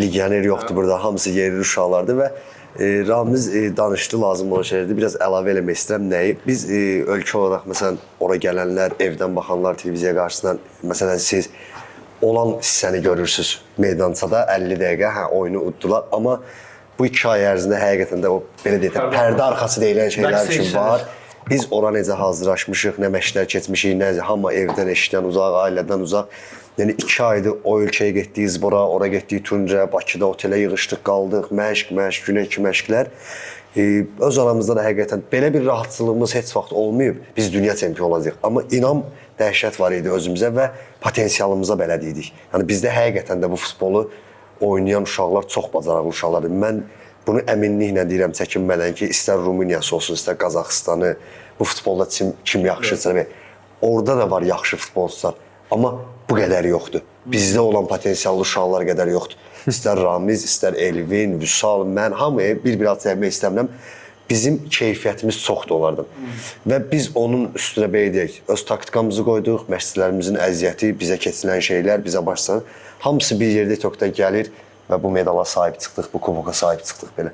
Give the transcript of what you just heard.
legioner yoxdur burada, hamısı yerli uşaqlardır və Ramiz danışdı, lazım olan şeylərdir. Biraz əlavə eləmək istəyirəm nəyi. Biz ölkə olaraq, məsələn, ora gələnlər, evdən baxanlar, televiziya qarşısından, məsələn, siz olan hissəni görürsünüz meydançada 50 dəqiqə, hə, oyunu uddular. Amma bu 2 ay ərzində həqiqətən də o, belə deyək, pərdə arxası deyilən şeylər üçün var. Biz ora necə hazırlaşmışıq, nə məşqlər keçmişik, nə hamı evdən, eşdən uzaq, ailədən uzaq. Yəni 2 aydır o ölkəyə getdik, Zbora, ora getdik Tuncə, Bakıda otelə yığışdıq, qaldıq, məşq, günə 2 məşqlər. Öz aramızda da həqiqətən belə bir rahatçılığımız heç vaxt olmayıb. Biz dünya çempionu olacağıq. Amma inam, dəhşət var idi özümüzə və potensialımıza bələd idik. Yəni bizdə həqiqətən də bu futbolu oynayan uşaqlar çox bacarıqlı uşaqlardır. Mən bunu əminliklə deyirəm, çəkinmədən ki, istər Rumuniyası olsun, istər Qazaxıstanı, bu futbolda kim yaxşıdırsa, orada da var yaxşı futbolçular. Amma bu qədər yoxdur. Bizdə olan potensiallı uşaqlar qədər yoxdur. İstər Ramiz, istər Elvin, Vüsal, mən hamıya bir-bir ad çəkmək istəmirəm. Bizim keyfiyyətimiz çoxdur onlardan. Və biz onun üstünə deyək, öz taktikamızı qoyduq, məşqçilərimizin əziyyəti, bizə keçilən şeylər, bizə başlanır. Hamısı bir yerdə tokda gəlir və bu medala sahib çıxdıq, bu kuboka sahib çıxdıq belə.